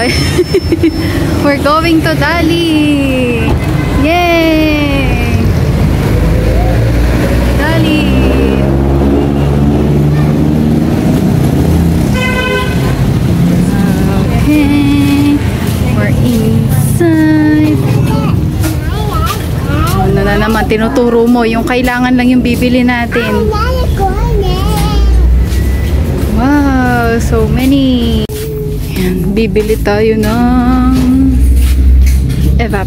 Ay. We're going to Dali. Yay! Dali. Okay. We're inside. Ano na naman, tinuturo mo. Yung kailangan lang yung bibili natin. Wow, so many. Ayan, bibili tayo ng evap.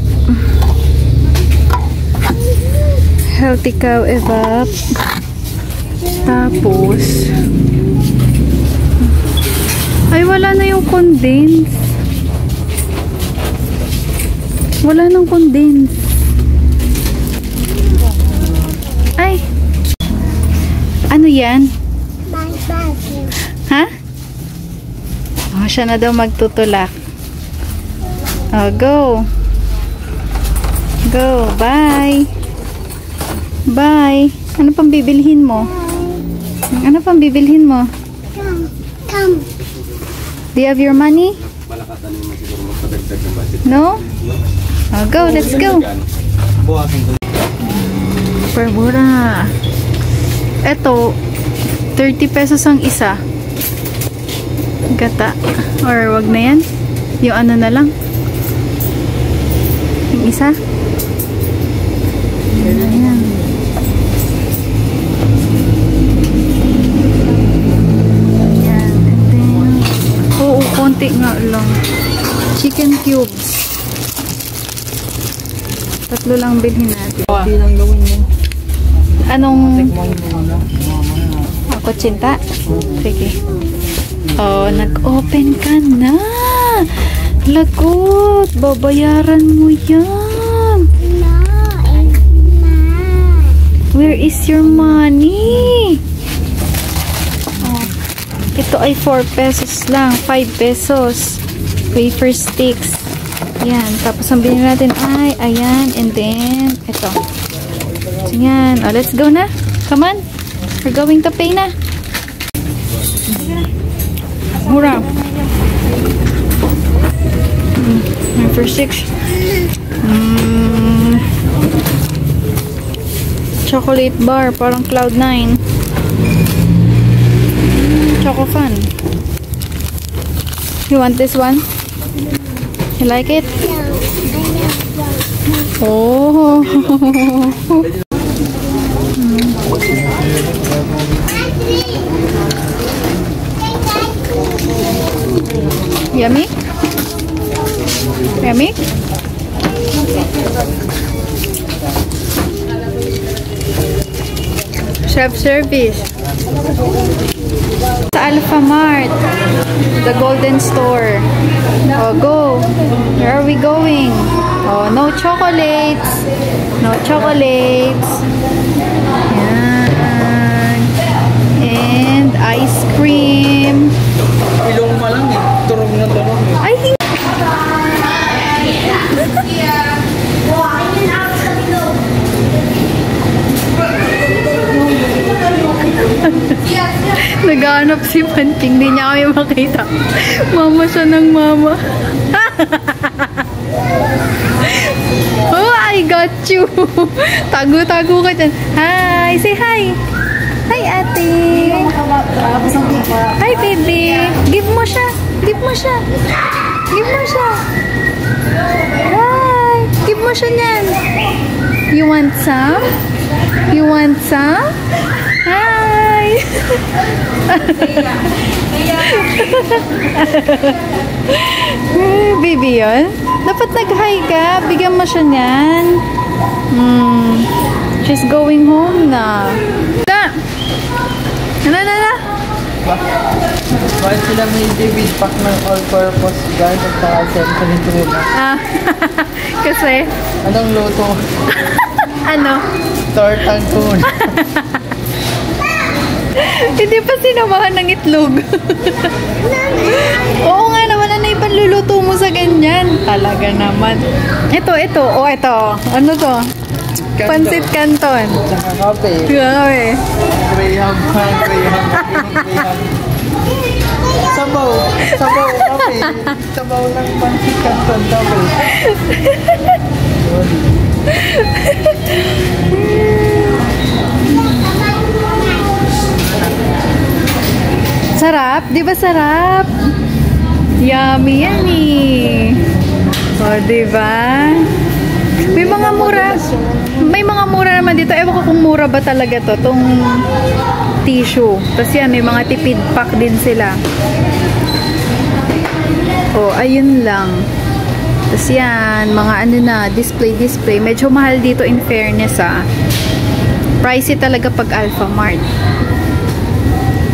Healthy Cow evap. Tapos ay, wala na yung condense. Wala nang condense. Ay, ano yan? Ha? Oh, siya na daw magtutulak. Oh, go. Go. Bye. Bye. Ano pang bibilhin mo? Ano pang bibilhin mo? Come. Do you have your money? No? Oh, go. Let's go. Super mura. Eto, 30 pesos ang isa. Gata. Or wag na yan. Yung ano na lang. Yung isa. Ayan. Ayan. And then, oo, konti nga lang. Chicken cubes. 3 lang bilhin natin. Hindi lang gawin mo. Anong? Ako, tsinta? Sige. Oh, nag-open ka na. Lagot. Babayaran mo yan. Where is your money? Oh, ito ay 4 pesos lang. 5 pesos. Wafer sticks. Yan. Tapos ang bilhin natin ay, ayan. And then, ito. So, yan. Oh, let's go na. Come on. We're going to pay na. Mura. For 6. Chocolate bar. Parang Cloud9. Choco Fun. You want this one? You like it? Oh. Yummy? Yummy? Self-service. Sa Alphamart. The Golden Store. Oh, go. Where are we going? Oh, no chocolates. No chocolates. Yan. And ice cream. Ilong mo lang eh. Turong na turong eh. Ay, hindi. Naghahanap si Panting. Hindi niya kami makita. Mama siya ng mama. Oh, I got you. Tago-tago ka dyan. Hi! Say hi! Hi, ate! Hi, baby! Give mo siya! Give mo siya! Give mo siya! Hi! Give mo siya niyan! You want some? You want some? Hi! Baby yun? Dapat nag-hi ka. Bigyan mo siya niyan. She's going home na. Na! Bakit sila may David pack ng all-purpose guard at saka sentiment na? Kasi? Anong luto? Ano? Tortang tuna. Hindi pa sinamahan ng itlog. Oo nga naman, ano ipanluluto mo sa ganyan? Talaga naman. Ito. O, ito. Ano to? Pansit Canton. Tsaka kape. Grabe. Graham. Sabaw. Sabaw kami. Sabaw ng pancit canton kami. Sarap? Di ba sarap? Yummy yan eh. O, di ba? May mga mura. May mga mura naman dito. Ewan ko kung mura ba talaga to. Tong tissue. Tapos yan, may mga tipid pack din sila. O, ayun lang. Tapos yan, mga ano na, display. Medyo mahal dito in fairness ah. Pricey talaga pag Alphamart.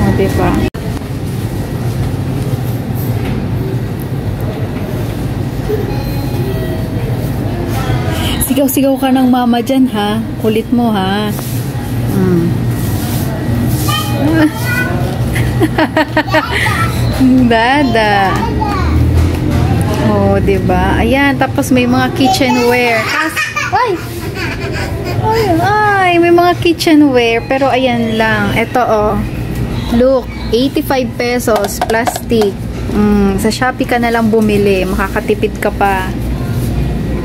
O, diba? Sigaw-sigaw ka ng mama dyan, ha? Kulit mo, ha? Dada. Oh, diba? Ayan, tapos may mga kitchenware. Ay! Ay, may mga kitchenware. Pero ayan lang. Ito, oh. Look, 85 pesos. Plastic. Sa Shopee ka na lang bumili. Makakatipid ka pa.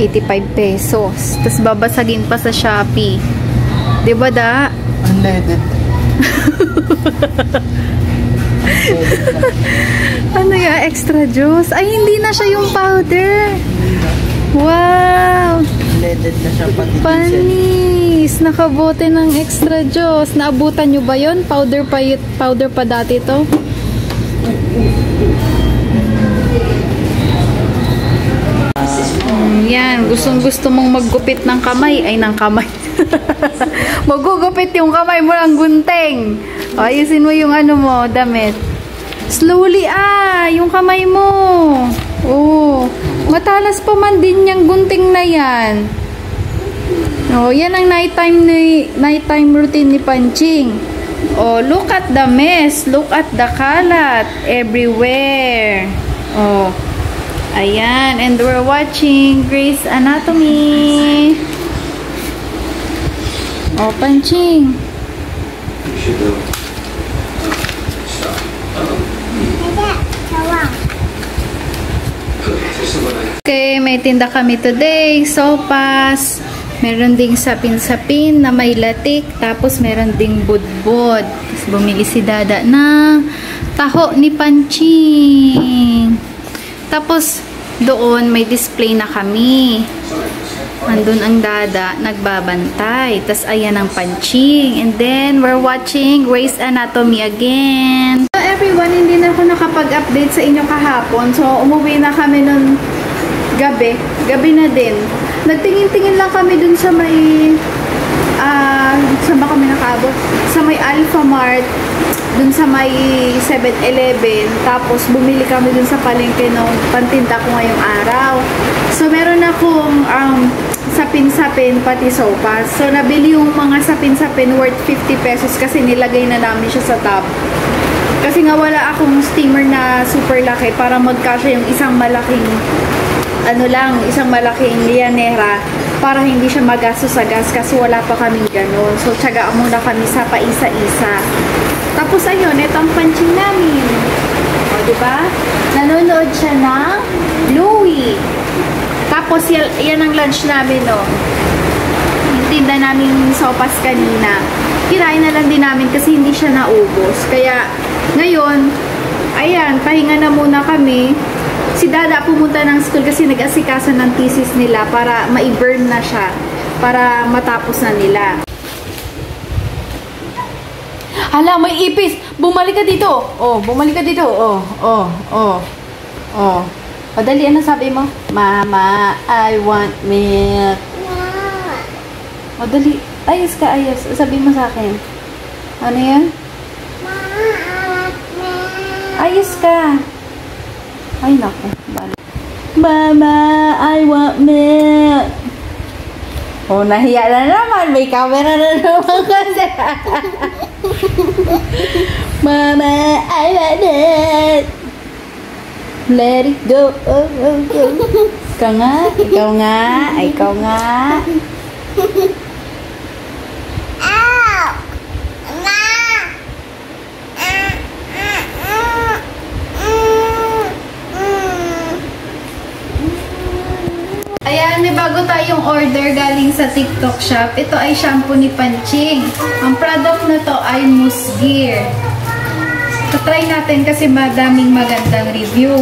85 pesos. Tapos babasagin pa sa Shopee. Diba da? Unleaded. Ano yung extra juice? Ay, hindi na siya yung powder. Wow! Unleaded na siya pati. Panis! Nakabote ng extra juice. Naabutan nyo ba yun? Powder pa dati to. Yan, gustong-gusto mong maggupit ng kamay, ay ng kamay. Magugupit yung kamay mo ng gunting. O, ayusin mo yung ano mo, damit. Slowly yung kamay mo. Oh, matalas pa man din yung gunting na yan. Oh, yan ang nighttime routine ni Panching. Oh, look at the mess. Look at the kalat everywhere. Oh. Ayan, and we're watching Grey's Anatomy. Oh, Panching. Okay, may tinda kami today. Sopas. Meron ding sapin-sapin na may latik. Tapos meron ding budbud. Tapos bumili si Dada ng taho ni Panching. Tapos, doon may display na kami. Andun ang Dada, nagbabantay. Tapos, ayan ang Panching. And then, we're watching Grey's Anatomy again. So, everyone, hindi na ako nakapag-update sa inyo kahapon. So, umuwi na kami nun gabi. Gabi na din. Nagtingin-tingin lang kami dun sa may... saan ba kami nakaabot? Sa may Alphamart. Dun sa may 7-Eleven, tapos bumili kami dun sa palengke nung pantinda ko ngayong araw. So, meron akong sapin-sapin pati sopas. So, nabili yung mga sapin-sapin worth 50 pesos kasi nilagay na namin siya sa tub. Kasi nga wala akong steamer na super laki para magkasya yung isang malaking isang malaking lianera para hindi siya magastos sa gas kasi wala pa kaming ganun. So, tiyaga muna kami sa paisa-isa. Tapos, ayun, ito ang Panching namin. O, diba? Nanonood siya ng Louie. Tapos, yan ang lunch namin, no? Yung tinda namin sopas kanina. Kinain na lang din namin kasi hindi siya naubos. Kaya, ngayon, ayan, pahinga na muna kami. Si Dada pumunta ng school kasi nag-asikaso ng thesis nila para ma-burn na siya. Para matapos na nila. Hala, may ipis! Bumalik ka dito! Oh, bumalik ka dito! Oh. Padali, ano sabi mo? Mama, I want milk. O, dali. Ayos ka, ayos. Sabi mo sa akin. Ano yan? Ayos ka. Ay, naku. Balik. Mama, I want milk. Oh, nahiya na naman. May camera na naman kasi. Mama, I want it. Let it go. Go. Ikaw nga. Ikaw nga. Ikaw nga. Ayan, may bago tayong order galing sa TikTok shop. Ito ay shampoo ni Panching. Ang product na to ay Mousse Gear. Try natin kasi madaming magandang review.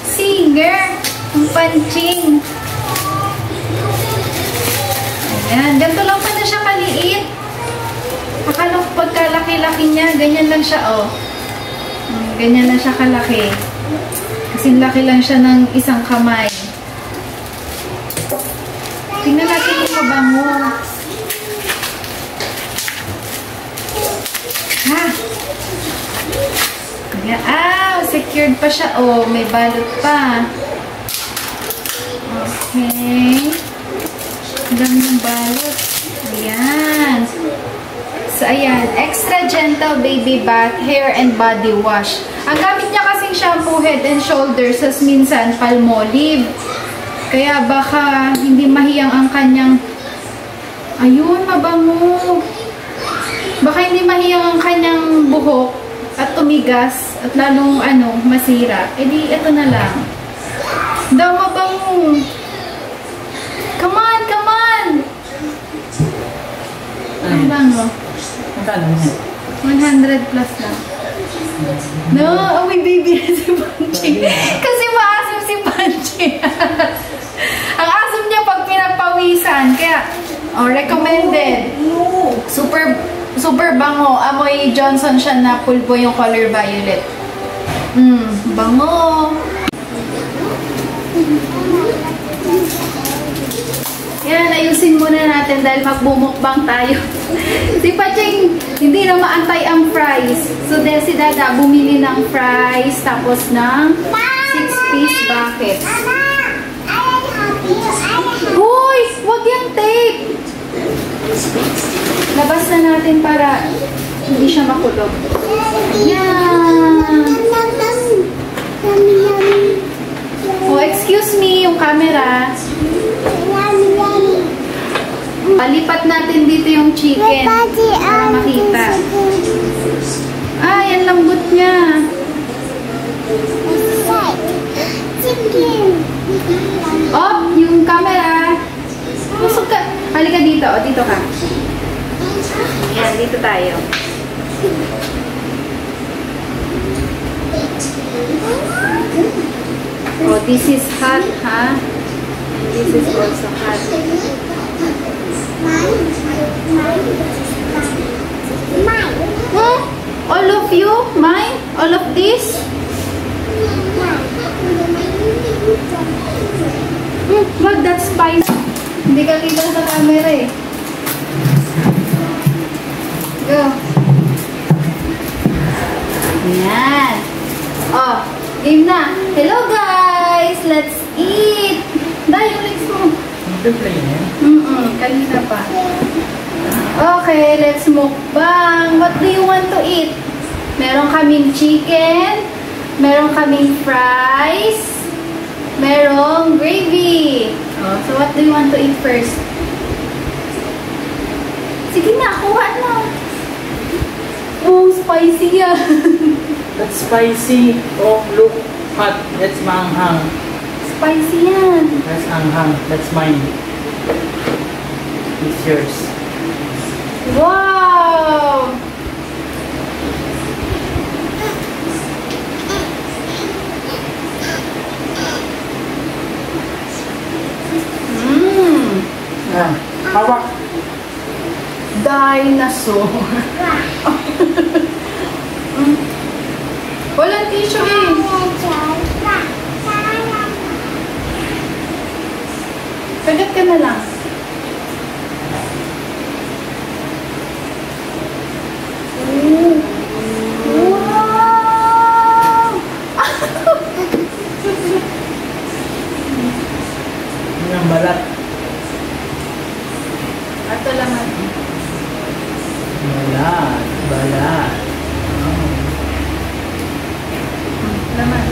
Singer! Ang Panching. Ayan, ganito lang pa na siya kaliit. Akala ko pagkalaki-laki niya, ganyan lang siya, oh. Ganyan na siya kalaki. Kasing laki lang siya ng isang kamay. Tingnan natin kung mabango. Ha? Secured pa siya. Oh, may balot pa. Okay. Hanggang yung balot. Ayan. So, ayan. Extra Gentle Baby Bath Hair and Body Wash. Ang gamit niya kasing shampoo, Head and Shoulders, as minsan Palmolive. Kaya baka hindi mahiyang ang kanyang... Ayun, mabango. Baka hindi mahiyang ang kanyang buhok at tumigas at lalong masira. E di, ito na lang. Daw mabango. Come on, come on! Ang bango. 100 plus lang. No, may baby na si Panchi. Kasi maasim si Panchi. Ang asim niya pag pinagpawisan. Kaya, recommended. Super bango. Amoy Johnson siya na pulbo yung color violet. Bango. Yan, ayusin muna natin dahil magbumukbang tayo. Si Pacheng, hindi na maantay ang fries. So, dahil si Dada bumili ng fries tapos ng 6-piece bucket. Hoy! Wag yung tape! Labas na natin para hindi siya makulog. Yan! Oh, excuse me, yung camera. Palipat natin dito yung chicken para makita. Yan lambot niya. Oh, yung camera. Pusok ka. Halika dito. O, dito ka. Yan, dito tayo. Oh, this is hot, ha? This is also hot. All of you? Mine? All of this? Wag, that's spicy. Hindi ka kita sa camera eh. Go. Yan. Oh, game na. Hello guys! Let's eat! Dahil yung legs mo. Kanina pa. Okay, let's mukbang. What do you want to eat? Meron kaming chicken, meron kaming fries, merong gravy. So what do you want to eat first? Sige na, kuha na. Oh, spicy yan. That's spicy. Oh, look. Hot. That's manghang. Spicy yan. That's anghang. That's mine. It's yours. Wow! Hawak. Dinosaur. Walang tissue eh. Kagat ka na lang. Wow! Yung balat. Ito laman. Balat. Balat. Laman.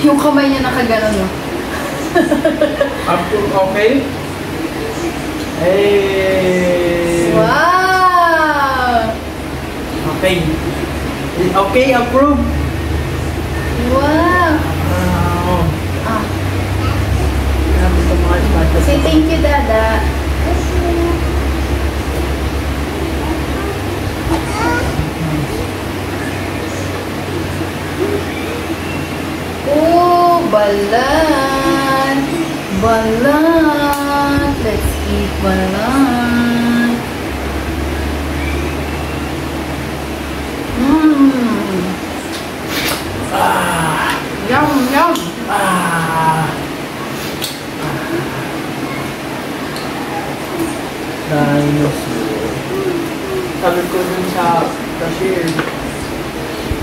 Yung kamay niya nakaganon, no? Okay? Hey! Wow! Okay. Okay, approve. Wow! Wow. Ah, Grabe itong mga smart. say thank you, Dada. Oh, balat! Balat! Let's eat balat! Mmm! Ah. Yum, yum! Ah. Dinosaur. Sabi ko dun sa cashier,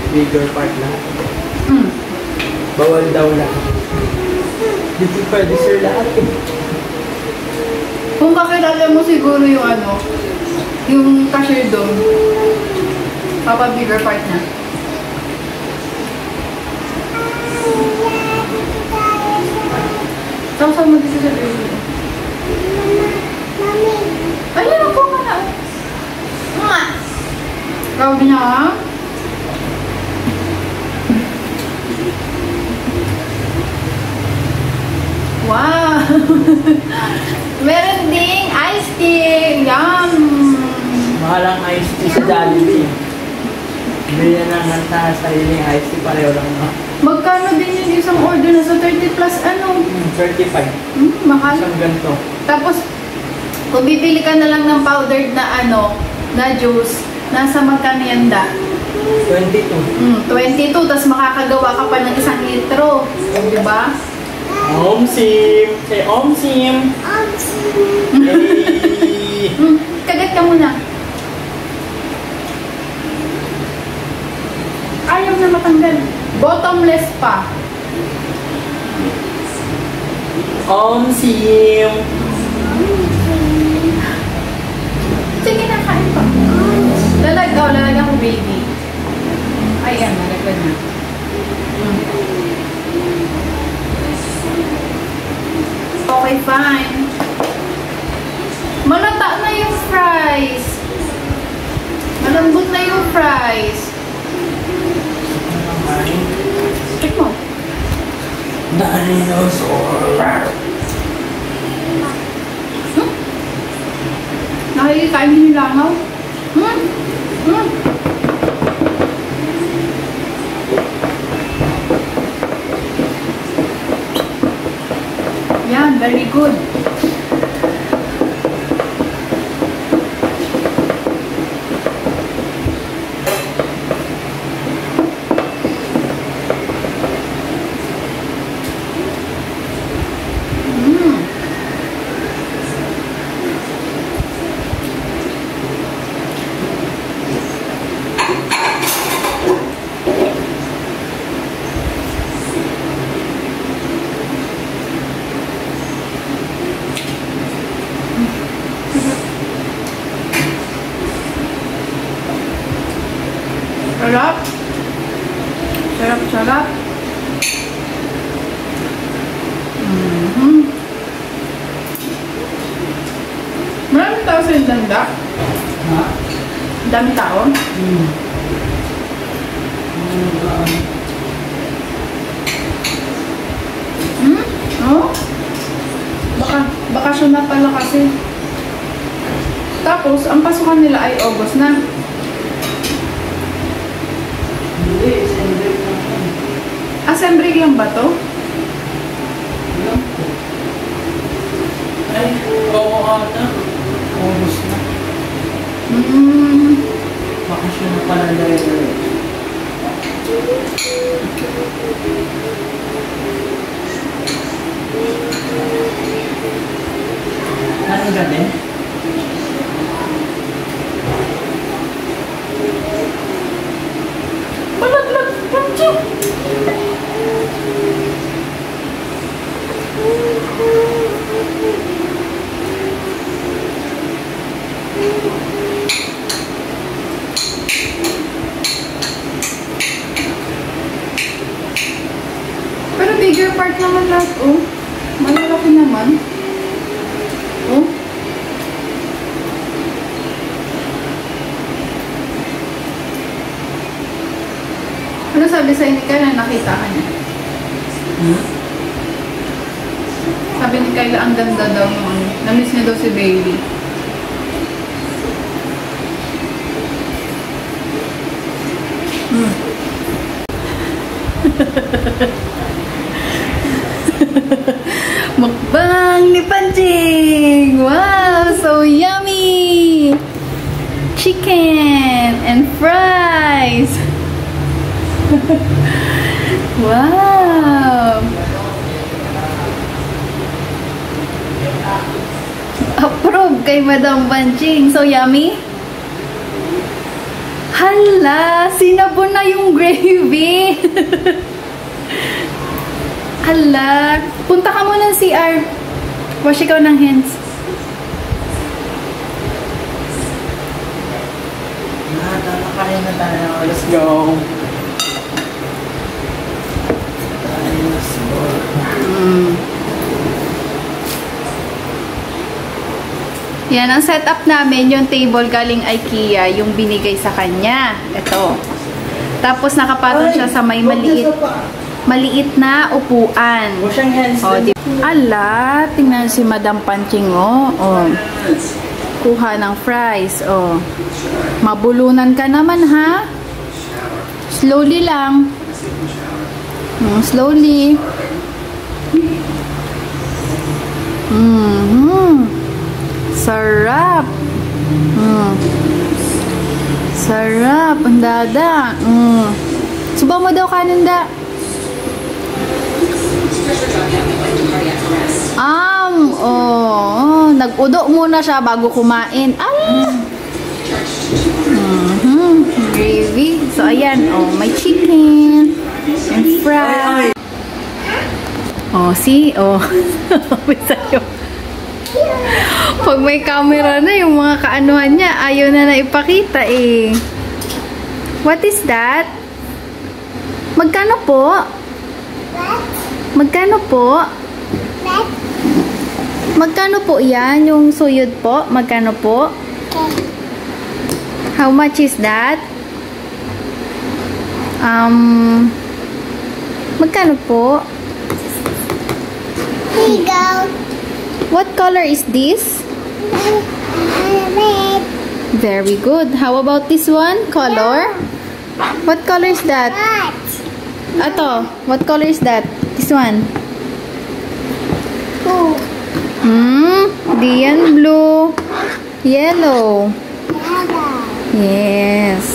bigger part lang. Mm. Bawal daw lang. Dito pwede sir lahat eh. Kung kakilala mo siguro yung ano, yung cashier doon, papa bigger part na. Saan mo dito sa baby? Ayun ako nga na. Nga! Proud niya ka? Wow! Meron ding iced tea! Yum! Mahal ang iced tea sa Jollibee. Bili na ng sariling iced tea, pareho lang no? Magkano din yung isang order na sa 30 plus ano? 35. Mahal. Isang ganito. Tapos, kung bibili ka na lang ng powdered na ano, na juice, nasa magkano yan da? 22. 22, tapos makakagawa ka pa ng 1 litro. Di ba? Omsim! Say Omsim! Hey! Kagat ka muna. Ayaw na matanggal. Bottomless pa. Omsim! Sige na, kain pa. Lalagyan ko baby. Ayan, nalagyan na. Okay, fine. Malata na yung fries. Malambot na yung fries. Check mo. Dinosaur! Nakikikain din yung langaw. Yan, very good. Sarap. Sarap, sarap. Maraming tao sa Indanda. Ha? Dami tao. Oh? Bakasyon na pala kasi. Tapos, ang pasukan nila ay August na. Hindi, isang break lang. Assembly lang ba to? Ay, oo ata. August na. Bakasyon na pala dahil. Ano gabi? Malaglag! Pancho! Pero bigger part naman lahat, oh. Malalaki naman. Oh. Ano sabi sa ni Kayla na nakita ka niya? Sabi ni Kayla, ang ganda daw noon. Namiss niya daw si Bailey. Mukbang ni Panjing! Wow! So yummy! Chicken and fries! Wow! Approve kay Madam Panjing. So yummy? Hala! Sinabon na yung gravy! Hala! Punta ka muna ng CR. Wash ikaw ng hands. Nakakain na tayo. Let's go. Let's go. Yan, ang setup namin, yung table galing IKEA, yung binigay sa kanya. Ito. Tapos nakapatong siya sa may maliit na upuan. Wash ang hands. O, ala, tingnan si Madam Panching, oh. O. Kuha ng fries, oh. Mabulunan ka naman, ha? Slowly lang. Slowly. Sarap. Sarap. Ang dada. Subaw mo daw kanin da. Nag-udo muna siya bago kumain. Gravy. So, ayan. Oh, may chicken and fries. Oh, see? Oh. Sa'yo. Pag may camera na, yung mga kaanuhan niya, ayaw na ipakita eh. What is that? Magkano po? Magkano po? Magkano po yan? Yung suyod po? Magkano po? How much is that? Magkano po? Here you go. What color is this? Red. Very good. How about this one? Color? What color is that? What? Ato, what color is that? This one? Blue. Diyan blue. Yellow. Yellow. Yes.